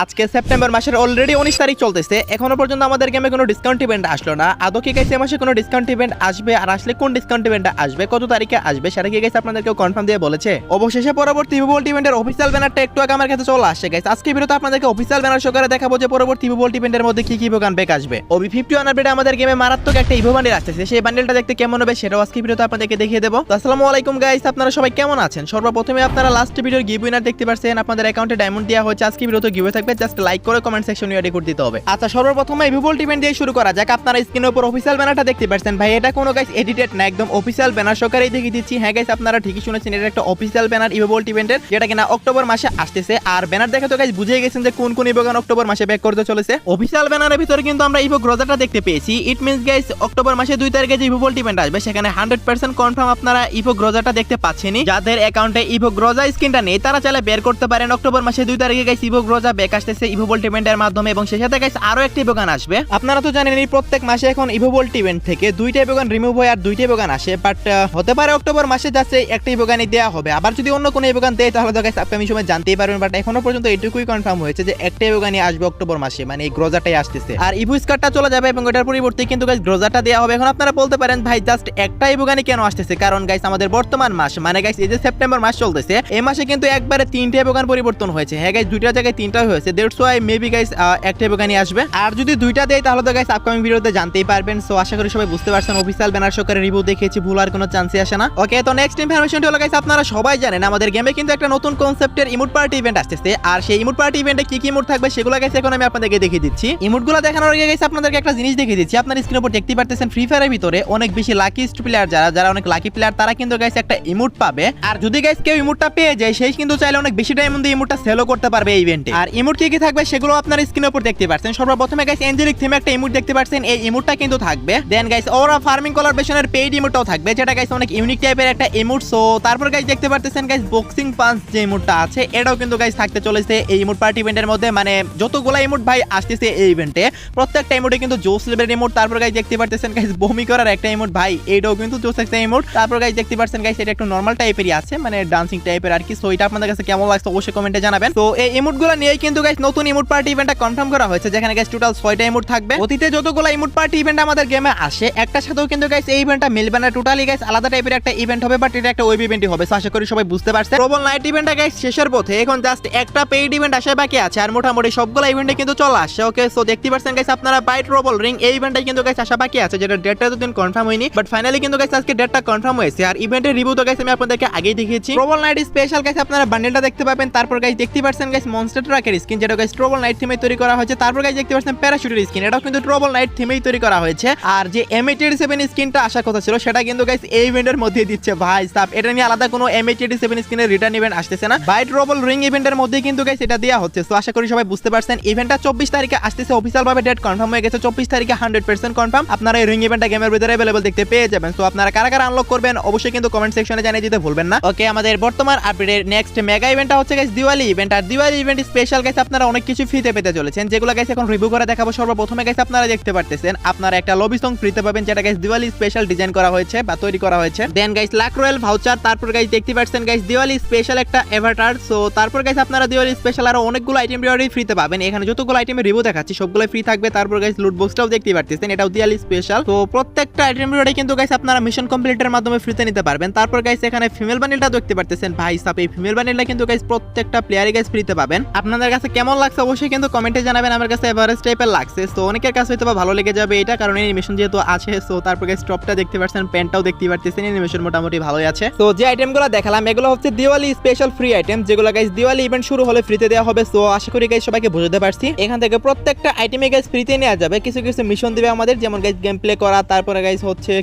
আজকে সেপ্টেম্বর মাসের অলরেডি 19 তারিখ চলতেছে, এখনো পর্যন্ত আমাদের গেমে কোনো ডিসকাউন্ট ইভেন্ট আসলো না। আদৌ কি গাইস এই মাসে কোনো ডিসকাউন্ট ইভেন্ট আসবে, আর আসলে কোন ডিসকাউন্ট ইভেন্টটা আসবে, কত তারিখে আসবে, সেটা কি গাইস আপনাদেরকেও কনফার্ম দিয়ে বলেছে? অবশেষে পরবর্তী ইভোল্ট ইভেন্টের অফিসিয়াল ব্যানারটা একটু আগে আমার কাছে চলে আসছে গাইস। আজকে ভিডিওতে আপনাদেরকে অফিসিয়াল ব্যানার শো করে দেখাবো যে পরবর্তী ইভোল্ট ইভেন্টের মধ্যে কি কি ইভো ব্যাক আসবে। ওবি 51 আপডেটে আমাদের গেমে মারাত্মক একটা ইভো বান্ডেল আসছে, সেই বান্ডেলটা দেখতে কেমন হবে সেটাও আজকে ভিডিওতে আপনাদেরকে দেখিয়ে দেবো। তো আসসালামু আলাইকুম গাইস, আপনারা সবাই কেমন আছেন? সর্বপ্রথমে আপনারা লাস্ট ভিডিওর গিভ উইনার দেখতে পাচ্ছেন, আপনাদের অ্যাকাউন্টে ডায়মন্ড দেওয়া হয়েছে। আজকে ভিডিওতে গিভ থাকবে, জাস্ট লাইক করে কমেন্ট সেকশনে রেডি করে দিতে হবে। আচ্ছা, সর্বপ্রথমে ইভোল্ট ইভেন্ট দিয়ে শুরু করা যাক। আপনারা স্ক্রিনের উপর অফিসিয়াল ব্যানারটা দেখতে পাচ্ছেন ভাই, এটা কোনো গাইস এডিটেড না, একদম অফিসিয়াল ব্যানার সহকারেই দেখিয়ে দিচ্ছি। হ্যাঁ গাইস, আপনারা ঠিকই শুনেছেন, এটা একটা অফিসিয়াল ব্যানার ইভোল্ট ইভেন্টের, যেটা কিনা অক্টোবর মাসে আসতেছে। আর ব্যানার দেখে তো গাইস বুঝেই গেছেন যে কোন কোন ইভোগান অক্টোবর মাসে ব্যাক করতে চলেছে। অফিসিয়াল ব্যানারের ভিতরে কিন্তু আমরা ইভো গ্রোজাটা দেখতে পেয়েছি। ইট মিন্স গাইস অক্টোবর মাসে 2 তারিখে যে ইভোল্ট ইভেন্ট আসবে সেখানে 100% কনফার্ম আপনারা ইভো গ্রোজাটা দেখতে পাচ্ছেনই। যাদের অ্যাকাউন্টে ইভো গ্রোজা স্কিনটা নেই তারা চাইলে বের করতে পারেন। অক্টোবর মাসে 2 তারিখে গাইস ইভো গ্রোজা ব্যাক আসতেছে ইভোল্ট ইভেন্টের মাধ্যমে, এবং সেই সাথে গাইস আরো একটা ইভোগান আসবে। আপনারা তো জানেন এই প্রত্যেক মাসে এখন ইভোল্ট ইভেন্ট থেকে 2টা ইভোগান রিমুভ হয় আর 2টা ইভোগান আসে, বাট হতে পারে অক্টোবর মাসে যাচ্ছে একটা ইভোগানই দেওয়া হবে। আবার যদি অন্য কোনো ইভোগান দেয় তাহলে তো গাইস আপনি সময় জানতেই পারবেন, বাট এখনো পর্যন্ত এটুকুই কনফার্ম হয়েছে যে একটা ইভোগানই আসবে অক্টোবর মাসে, মানে এই গ্রোজাটাই আসতেছে। আর ইভো স্কারটা চলে যাবে এবং এটার পরিবর্তে কিন্তু গাইস গ্রোজাটা দেওয়া হবে। এখন আপনারা বলতে পারেন ভাই জাস্ট একটা ইভোগানই কেন আসতেছে? কারণ গাইস আমাদের বর্তমান মাস মানে গাইস এই যে সেপ্টেম্বর মাস চলতেছে, এই মাসে কিন্তু একবারে 3টা ইভোগান পরিবর্তন হয়েছে। হ্যাঁ গাইস, 2টার জায়গায় 3টা হয়েছে, দ্যাটস ওয়াই মেবি গাইস একটা ইভোগানই আসবে। আর যদি 2টা দেয় তাহলে তো গাইস আপকামিং ভিডিওতে জানতেই পারবেন। সো আশা করি সবাই বুঝতে পারছেন, অফিসিয়াল ব্যানার সহকারে রিভিউ দেখিয়েছি, ভুল আর কোনো চান্সই আসে না। ওকে, তো নেক্সট ইনফরমেশনটি হলো গাইস, আপনারা সবাই জানেন আমাদের গেমে কিন্তু একটা নতুন কনসেপ্টের ইমোট পার্টি ইভেন্ট আসতেছে। আর সেই ইমোট পার্টি ইভেন্টে কি কি ইমোট থাকবে সেগুলো গাইস এখন আমি আপনাদেরকে দেখিয়ে দিচ্ছি। ইমোটগুলো দেখানোর আগে গাইস আপনাদেরকে একটা জিনিস দেখিয়ে দিচ্ছি। আপনারা স্ক্রিনের উপর দেখতে পারতেছেন ফ্রি ফায়ারের ভিতরে অনেক বেশি লাকিস্ট প্লেয়ার যারা অনেক লাকি প্লেয়ার তারা কিন্তু গাইস একটা ইমোট পাবে। আর যদি গাইস কেউ ইমোটটা পেয়ে যায় সেই কিন্তু চাইলে অনেক বেশি ডায়মন্ড দিয়ে ইমোটটা সেলও করতে পারবে এই ইভেন্টে। আর ইমোট কি কি থাকবে সেগুলো আপনারা স্ক্রিনের উপর দেখতে পাচ্ছেন। সর্বপ্রথমে গাইস অ্যাঞ্জেলিক থিমে একটা ইমোট দেখতে পাচ্ছেন, এই ইমোটটা কিন্তু থাকবে। দেন গাইস ওরা ফার্মিং কোলাবরেশনের পেইড ইমোটটাও থাকবে, যেটা গাইস অনেক ইউনিক টাইপের একটা ইমোট। সো তারপর গাইস দেখতে পারতেছেন গাইস বক্সিং পাঞ্চ যে ইমোটটা আছে এটাও কিন্তু গাইস থাকতে চলেছে এই ইমোট পার্টি ইভেন্টের মধ্যে। মানে যতগুলা ইমোট ভাই আসতেছে এই ইভেন্টে প্রত্যেকটা ইমোটে কিন্তু জোস লেভেলের ইমোট। তারপর গাইস দেখতে পারতেছেন গাইস বমি করার একটা ইমোট, ভাই এটাও কিন্তু জোস একটা ইমোট। তারপর গাইস দেখতে পাচ্ছেন গাইস এটা একটু নরমাল টাইপেরই আছে, মানে ডান্সিং টাইপের আর কি। সো এটা আপনাদের কাছে কেমন লাগছে অবশ্যই কমেন্টে জানাবেন। তো এই ইমোটগুলো নিয়েই কিন্তু গাইস নতুন ইমোট পার্টি ইভেন্টটা কনফার্ম করা হয়েছে, যেখানে গাইস টোটাল 6টা ইমোট থাকবে। অতীতে যতগুলো ইমোট পার্টি ইভেন্ট আমাদের গেমে আসে একটার সাথেও কিন্তু গাইস এই ইভেন্টটা মিলবে না, টোটালি গাইস আলাদা টাইপের একটা ইভেন্ট হবে, বাট এটা একটা ওয়েব ইভেন্টই হবে। সো আশা করি সবাই বুঝতে পারছেন। প্রবল নাইট ইভেন্টটা গাইস শেষের পথে, এখন জাস্ট একটা পেইড ইভেন্ট আসা বাকি আছে, আর মোটামুটি সবগুলো ইভেন্টে কিন্তু চলে আসছে। ওকে, সো দেখতে পাচ্ছেন গাইস আপনারা বাইট প্রবল রিং এই ইভেন্টটাই কিন্তু গাইস আসা বাকি আছে, যেটা ডেটটা তো দিন কনফার্ম হয়নি, বাট ফাইনালি কিন্তু গাইস আজকে ডেটটা কনফার্ম হয়েছে। আর ইভেন্টের রিভিউ তো গাইস আমি আপনাদেরকে আগেই দেখিয়েছি। প্রবল নাইট স্পেশাল গাইস আপনারা বান্ডেলটা দেখতে পাবেন। তারপর গাইস দেখতে পাচ্ছেন গাইস মনস্টার ট্রাকের স্কিন, যেটা গাইস প্রবল নাইট থিমে তৈরি করা হয়েছে। তারপর গাইস দেখতে পাচ্ছেন প্যারাশুটের স্কিন, এটাও কিন্তু প্রবল নাইট থিমেই তৈরি করা হয়েছে। আর যে M887 স্কিনটা আসার কথা ছিল সেটা কিন্তু গাইস এই ইভেন্টের মধ্যে দিচ্ছে ভাই সাব। এটা নিয়ে আলাদা কোনো M887 স্কিনের রিটার্ন ইভেন্ট আসতেছে না, বাইট প্রবল রিং ইভেন্টের মধ্যে কিন্তু গাইস এটা দেয়া হচ্ছে। সো আশা করি সবাই বুঝতে পারছেন। ইভেন্টটা 24 তারিখে আসতেছে, অফিশিয়াল ভাবে ডেট কনফার্ম হয়ে গেছে। 24 তারিখে 100% কনফার্ম আপনারা এই রিং ইভেন্টটা গেমের ভিতরে अवेलेबल দেখতে পেয়ে যাবেন। সো আপনারা কারা কারা আনলক করবেন অবশ্যই কিন্তু কমেন্ট সেকশনে জানিয়ে দিতে ভুলবেন না। ওকে, আমাদের বর্তমান আপডেটের নেক্সট মেগা ইভেন্টটা হচ্ছে গাইস দিওয়ালি ইভেন্ট। আর দিওয়ালি ইভেন্ট স্পেশাল গাইস আপনারা অনেক কিছু ফ্রিতে পেতে চলেছেন, যেগুলো গাইস এখন রিভিউ করে দেখাবো। সর্বপ্রথমে গাইস আপনারা দেখতে পারতেছেন আপনারা একটা লবি সং ফ্রিতে পাবেন, যেটা গাইস দিওয়ালি স্পেশাল ডিজাইন করা হয়েছে বা তৈরি করা হয়েছে। দেন গাইস লাক রয়্যাল ভাউচার, তারপর গাইস দেখতে পাচ্ছেন গাইস দিওয়ালি স্পেশাল একটা এভাটার। সো তারপর গাইস আপনারা দিওয়ালি স্পেশাল আরো অনেকগুলো আইটেম ফ্রিতে পাবেন। এখানে যতগুলো আইটেমের রিভিউ দেখাচ্ছি সবগুলো ফ্রি থাকবে। তারপর গাইস লুট বক্সটাও দেখতে পারতেছেন, এটাও দিওয়ালি স্পেশাল। তো প্রত্যেকটা আইটেম কিন্তু গাইস আপনারা মিশন কমপ্লিটের মাধ্যমে ফ্রিতে নিতে পারবেন। তারপর গাইস এখানে ফিমেল বান্ডেলটা দেখতে পারতেছেন ভাই সাপ, এই ফিমেল বান্ডেলটা কিন্তু গাইস প্রত্যেকটা প্লেয়ারই গাইস ফ্রিতে পাবেন। আপনাদের কাছে কেমন লাগছে অবশ্যই কিন্তু কমেন্টে জানাবেন। আমার কাছে এভারেজ টাইপের লাগছে, সো অনেকের কাছে হয়তো ভালো লেগে যাবে এটা, কারণ অ্যানিমেশন যেহেতু আছে। সো তারপর গাইস টপটা দেখতে পাচ্ছেন, প্যান্টটাও দেখতে পারতেছেন, অ্যানিমেশন মোটামুটি ভালোই আছে। তো যে আইটেমগুলো দেখালাম এগুলো হচ্ছে দিওয়ালি স্পেশাল ফ্রি আইটেম, যেগুলো গাইস দিওয়ালি ইভেন্ট শুরু হলে ফ্রিতে দেওয়া হবে। সো আশা করি গাইস সবাইকে বুঝতে পারছি। এখান থেকে প্রত্যেকটা আইটেমে গাইস ফ্রিতে নেওয়া যাবে, কিছু কিছু মিশন দিবে আমাদের, যেমন গাইস গেম প্লে করা, তারপরে গাইস হচ্ছে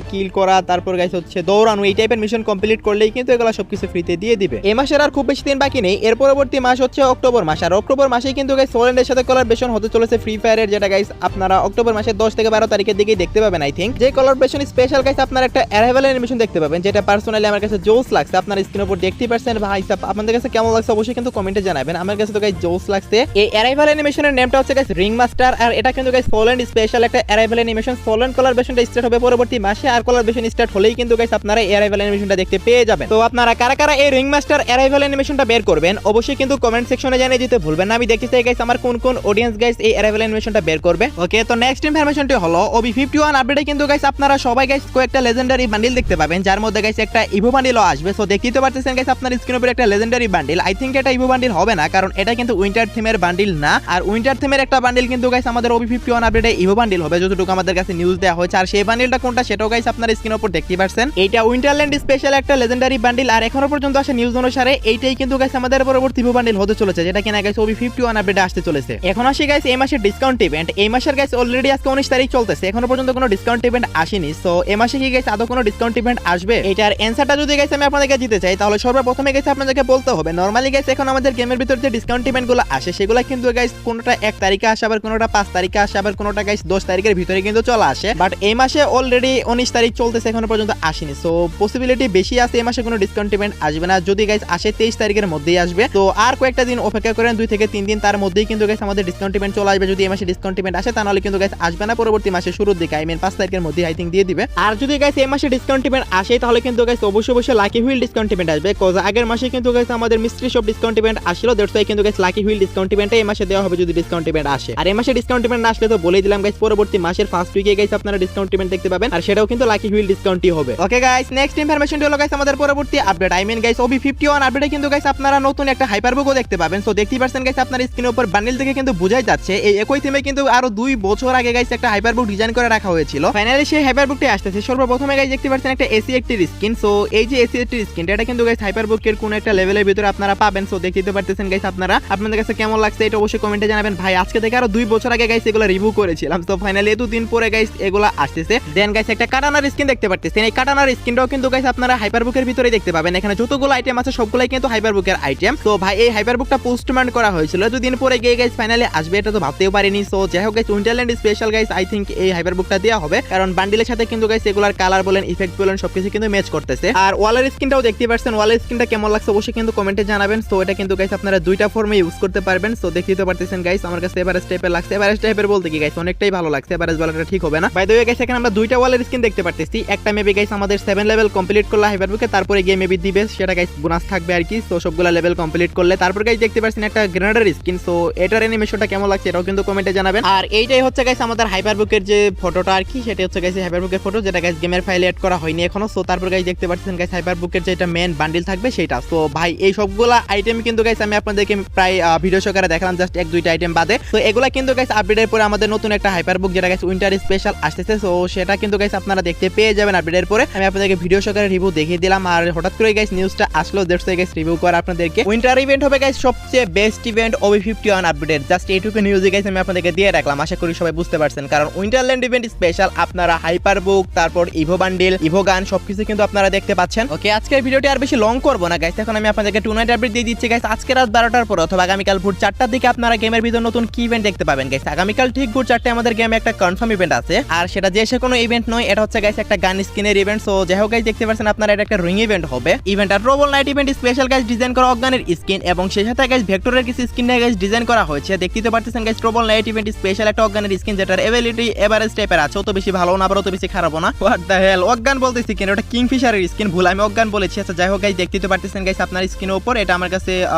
কিল করা, তারপর গাইস হচ্ছে দৌড়ানো, এই টাইপের মিশন কমপ্লিট করলেই কিন্তু এগুলো সবকিছু ফ্রিতে দিয়ে দিবে। এই মাসের আর খুব বেশি দিন বাকি নেই, এর পরবর্তী মাস হচ্ছে অক্টোবর মাস। আর অক্টোবর মাসেই কিন্তু গাইস সোলেন্ডের সাথে কোলাবরেশন হতে চলেছে ফ্রি ফায়ারের, যেটা গাইস আপনারা অক্টোবর মাসের 10 থেকে 12 তারিখের দিকেই দেখতে পাবেন আই থিংক। যে কোলাবরেশন স্পেশাল গাইস আপনারা একটা অ্যারাইভাল অ্যানিমেশন দেখতে পাবেন, যেটা পার্সোনালি আমার কাছে জোস লাগছে। আপনারা স্ক্রিনের উপর দেখতেই পারছেন ভাই সাব, আপনাদের কাছে কেমন লাগছে অবশ্যই কিন্তু কমেন্টে জানাবেন। আমার কাছে তো গাইস জোস লাগছে। এই অ্যারাইভাল অ্যানিমেশনের নেমটা হচ্ছে গাইস রিং মাস্টার, আর এটা কিন্তু গাইস সোলেন্ড স্পেশাল একটা অ্যারাইভাল অ্যানিমেশন। সোলেন্ড কোলাবরেশনটা স্টার্ট হবে পরবর্তী মাসে, আর কোলাবরেশন স্টার্ট হলেই কিন্তু গাইস আপনারা এই অ্যারাইভাল অ্যানিমেশনটা দেখতে পেয়ে যাবেন। তো আপনারা কারা কারা এই রিং মাস্টার অ্যারাইভাল অ্যানিমেশনটা বের করবেন অবশ্যই কিন্তু কমেন্ট সেকশনে জানিয়ে দিতে ভুলবেন না। আমি দেখতে চাই গাইস আমার কোন কোন অডিয়েন্স গাইস এই অ্যারাইভাল অ্যানিমেশনটা বের করবে। ওকে, তো নেক্সট ইনফরমেশনটি হলো OB51 আপডেটে কিন্তু গাইস আপনারা সবাই গাইস কয়েকটা লেজেন্ডারি বান্ডিল দেখতে পাবেন, যার মধ্যে গাইস একটা ইভো বান্ডিলও আসবে। সো দেখতেই তো পারতেছেন গাইস আপনার স্ক্রিনের উপরে একটা লেজেন্ডারি বান্ডিল। আই থিংক এটা ইভো বান্ডিল হবে না, কারণ এটা কিন্তু উইন্টার থিমের বান্ডিল না। আর উইন্টার থিমের একটা বান্ডিল কিন্তু গাইস আমাদের OB51 আপডেটে ইভো বান্ডিল হবে, যতটুকু আমাদের কাছে নিউজ দেওয়া হয়েছে। আর সেই বান্ডিলটা কোনটা সেটাও গাইস আপনার স্ক্রিনের উপর দেখতেই পারছেন। এইটা উইন্টারল্যান্ড স্পেশাল একটা লেজেন্ডারি বান্ডিল। আর এখনো পর্যন্ত আসা নিউজ অনুসারে এইটাই কিন্তু গাইস আমাদের পরবর্তী ইভো বান্ডিল হতে চলেছে, যেটা কিনা গাইস OB51 আপডেটে আসতে চলেছে। এখন আসি গাইস এই মাসের ডিসকাউন্ট ইভেন্ট। এই মাসের গাইস অলরেডি আজকে 19 তারিখ চলতেছে, এখনো পর্যন্ত কোনো ডিসকাউন্ট ইভেন্ট আসেনি। সো এই মাসে কি গাইস আদৌ কোনো ডিসকাউন্ট ইভেন্ট আসবে? এটার অ্যানসারটা যদি গাইস আমি আপনাদেরকে দিতে চাই, তাহলে সর্বপ্রথমে গাইস আপনাদেরকে বলতে হবে নরমালি গাইস এখন আমাদের গেমের ভিতর যে ডিসকাউন্ট ইভেন্টগুলো আসে সেগুলো কিন্তু গাইস কোনোটা 1 তারিখে আসে, আবার কোনোটা 5 তারিখে আসে, আবার কোনোটা গাইস 10 তারিখের ভিতরে কিন্তু চলে আসে। বাট এই মাসে অলরেডি 19 তারিখ চলতেছে, এখনো পর্যন্ত আসেনি। সো পসিবিলিটি বেশি আছে এই মাসে কোনো ডিসকাউন্ট ইভেন্ট আসবে না। যদি গাইস আসে 23 তারিখের মধ্যেই আসবে। তো আর কয়েকটা দিন অপেক্ষা করেন, 2 থেকে 3 দিন, তার মধ্যেই কিন্তু গাইস আমাদের ডিসকাউন্ট ইভেন্ট চলে আসবে। যদি এই মাসে ডিসকাউন্ট ইভেন্ট আসে তাহলে কিন্তু গাইস আসবে না, পরবর্তী মাসে শুরুর দিকে, আই মিন 5 তারিখের মধ্যে আই থিংক দিয়ে দিবে। আর যদি গাইস এই মাসে ডিসকাউন্ট ইভেন্ট আসে তাহলে কিন্তু গাইস অবশ্যই লাকি হুইল ডিসকাউন্ট ইভেন্ট আসবে। কজ আগের মাসে কিন্তু গাইস আমাদের মিস্ট্রি শপ ডিসকাউন্ট ইভেন্ট আসছিল, দ্যাটস ওয়াই কিন্তু guys lucky wheel discount event এই মাসে দেওয়া হবে যদি ডিসকাউন্ট ইভেন্ট আসে। আর এই মাসে ডিসকাউন্ট ইভেন্ট না আসলে তো বলেই দিলাম গাইস পরবর্তী মাসের ফার্স্ট উইকে গাইস আপনারা ডিসকাউন্ট ইভেন্ট দেখতে পাবেন, আর সেটাও কিন্তু লাকি হুইল ডিসকাউন্টই হবে। ওকে গাইস, নেক্সট ইনফরমেশনটি হলো গাইস আমাদের পরবর্তী update, I mean guys OB51 আপডেটে কিন্তু গাইস আপনারা নতুন একটা হাইপারবুকও দেখতে পাবেন। সো দেখতেই পারছেন গাইস আপনার স্ক্রিনের উপর বান্ডেল থেকে কিন্তু বোঝাই যাচ্ছে এই একই থিমে কিন্তু আরো 2 বছর আগে গাইস একটা হাইপারবুক ডিজাইন করে রাখা হয়েছিল। ফাইনালি সেই হাইপারবুকটি আসতেছে। সর্বপ্রথমে গাইস দেখতে পাচ্ছেন একটা এসি একটির স্কিন। সো এই যে এসি একটির স্কিন এটা কিন্তু গাইস হাইপারবুকের কোন একটা লেভেলের ভিতরে আপনারা পাবেন। সো দেখতে পারতেছেন গাইস আপনারা, আপনাদের কাছে কেমন লাগছে এটা অবশ্যই কমেন্টে জানাবেন। ভাই আজকে থেকে আরো 2 বছর আগে গাইস এগুলো রিভিউ করেছিলাম। তো ফাইনালি এত দিন পরে গাইস এগুলো আসতেছে। দেন গাইস একটা কাটানার স্কিন দেখতে পারতেছেন। এই কাটানার স্কিনটাও কিন্তু গাইস আপনারা হাইপারবুকের ভিতরে দেখতে পাবেন। এখানে যতগুলো আইটেম আছে সবগুলাই কিন্তু হাইপারবুকের আইটেম। তো ভাই এই হাইপারবুকটা পোস্টমার্ন করা হয়েছিল, দুদিন পরে গিয়ে গাইস ফাইনালি আসবে, এটা তো ভাবতেও পারিনি। সো যাই হোক guys Winterland special guys I think এই হাইপারবুকটা দেওয়া হবে, কারণ বান্ডিলের সাথে কিন্তু গাইস এগুলার কালার বলেন, ইফেক্ট বলেন, সবকিছু কিন্তু ম্যাচ করতেছে। আর ওয়ালের স্কিনটাও দেখতে পাচ্ছেন, ওয়ালের স্কিনটা কেমন লাগছে অবশ্যই কিন্তু কমেন্টে জানাবেন। সো এটা কিন্তু গাইস আপনারা দুইটা ফর্মে ইউজ করতে পারবেন। সো দেখতে পারতেছেন গাইস আমার কাছে এভারেজ টাইপের লাগছে। এভারেজ টাইপের বলতে কি গাইস অনেকটাই ভালো লাগছে, এভারেজ বলাটা ঠিক হবে না। বাই দ্য ওয়ে গাইস এখানে আমরা দুইটা ওয়ালের স্কিন দেখতে পারতেছি। একটা মেবি গাইস আমাদের 7 লেভেল কমপ্লিট করলে হাইপারবুকে, তারপরে গিয়ে মেবি দিবে, সেটা গাইস বোনাস থাকবে আর কি। সো সবগুলা লেভেল কমপ্লিট করলে তারপর গাইস দেখতে পাচ্ছেন একটা গ্রেনেডার স্কিন। সো এটার অ্যানিমেশনটা কেমন লাগছে এটাও কিন্তু কমেন্টে জানাবেন। আর এইটাই হচ্ছে গাইস আমাদের হাইপারবুকের যে ফটোটা আর কি, সেটা হচ্ছে গাইস হাইপারবুকের ফটো, যেটা গাইস গেমের ফাইলে অ্যাড করা হয়নি এখনো। সো তারপর গাইস দেখতে পাচ্ছেন গাইস হাইপারবুকের যেটা মেইন বান্ডিল থাকবে সেটা। সো ভাই এই সবগুলা আইটেম কিন্তু গাইস আমি আপনাদেরকে প্রায় ভিডিও সহকারে দেখালাম, জাস্ট 1-2টা আইটেম বাদে। তো এগুলা কিন্তু গাইস আপডেটের পরে আমাদের নতুন একটা হাইপারবুক যেটা গাইস উইন্টার স্পেশাল আসতেছে। সো সেটা কিন্তু গাইস আপনারা দেখতে পেয়ে যাবেন আপডেটের পরে। আমি আপনাদেরকে ভিডিও সহকারে রিভিউ দেখিয়ে দিলাম, আর হঠাৎ করে গাইস নিউজটা আসলো, দ্যাটস ওয়াই গাইস রিভিউ করা আপনাদেরকে। উইন্টার ইভেন্ট হবে গাইস সবচেয়ে best event OB51 update, just এইটুকু নিউজ গাইস আমি আপনাদেরকে দিয়ে রাখলাম। আশা করি সবাই বুঝতে পারছেন, কারণ উইন্টারল্যান্ড ইভেন্ট স্পেশাল আপনারা হাইপারবুক, তারপর ইভো বান্ডিল, ইভো গান সবকিছু কিন্তু আপনারা দেখতে পাচ্ছেন। ওকে, আজকের ভিডিওটি আর বেশি লং করব না গাইস, এখন আমি আপনাদেরকে টুনাইট আপডেট দিয়ে দিচ্ছি গাইস। আজকে রাত 12টার পর অথবা আগামীকাল ভোর 4টার দিকে আপনারা গেমের ভিতর নতুন কি ইভেন্ট দেখতে পাবেন গাইস। আগামীকাল ঠিক ভোর 4টায় আমাদের গেমে একটা কনফার্ম ইভেন্ট আছে, আর সেটা যে সে কোনো ইভেন্ট নয়, এটা হচ্ছে গাইস একটা গান স্কিনের ইভেন্ট। সো যাই হোক গাইস দেখতে পাচ্ছেন আপনারা এটা একটা রিং ইভেন্ট হবে। ইভেন্টটা trouble night event special guys design করা অজ্ঞানের স্কিন, এবং সেই সাথে গাইস ভেক্টরের কিছু স্কিন নিয়ে গাইস ডিজাইন করা হয়েছে। দেখতে পাচ্ছেন guys trouble night event special একটা অজ্ঞানের স্কিন, যেটার এবিলিটি এভারেজ টাইপের আছে, অত বেশি ভালো না আবার অত বেশি খারাপও না। হোয়াট দ্য হেল, অজ্ঞান বলতেছি কেন, ওটা কিংফিশারের স্কিন, ভুল আমি অজ্ঞান বলেছি। আচ্ছা যাই হোক গাইস দেখতে পাচ্ছেন গাইস আপনার স্কিনের উপর এটা আমার কাছে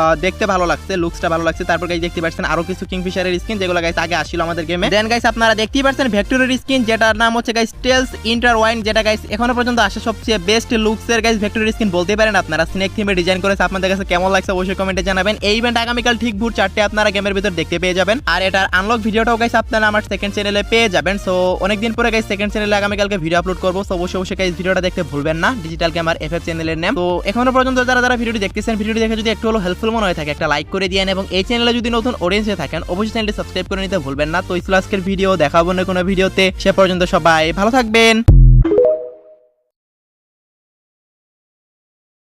দেখতে ভালো লাগছে, লুকসটা ভালো লাগছে। তারপর গাইস দেখতে পাচ্ছেন আরো কিছু কিংফিশারের স্কিন যেগুলো গাইস আগে আসছিল আমাদের গেমে। দেন গাইস আপনারা দেখতেই পাচ্ছেন ভেক্টরের স্কিন, যেটার নাম হচ্ছে গাইস টেলস ইন্টারওয়াইন, যেটা গাইস এখনো পর্যন্ত আসে সবচেয়ে বেস্ট লুকসের গাইস ভেক্টরের স্কিন বলতে পারেন আপনারা। স্নেক থিমে ডিজাইন করেছে, আপনাদের কাছে কেমন লাগছে অবশ্যই কমেন্টে জানাবেন। এই ইভেন্ট আগামীকাল ঠিক ভোর 4টায় আপনারা গেমের ভিতর দেখতে পেয়ে যাবেন, আর এটার আনলক ভিডিওটাও গাইস আপনারা আমার সেকেন্ড চ্যানেলে পেয়ে যাবেন। সো অনেকদিন পরে গাইস সেকেন্ড চ্যানেলে আগামীকালকে ভিডিও আপলোড করবো। সো অবশ্যই গাইস ভিডিওটা দেখতে ভুলবেন না, ডিজিটাল গেমার FF চ্যানেলের নাম। তো এখনো পর্যন্ত যারা ভিডিওটি দেখতেছেন, ভিডিওটি দেখে যদি একটু হলো হেল্পফুল মনে হয় থাকে একটা লাইক করে দিয়েন, এবং এই চ্যানেলে যদি নতুন অডিয়েন্স হয়ে থাকেন অবশ্যই চ্যানেলটি সাবস্ক্রাইব করে নিতে ভুলবেন না। তো এই ছিল আজকের ভিডিও, দেখাবো না কোনো ভিডিওতে, সে পর্যন্ত সবাই ভালো থাকবেন।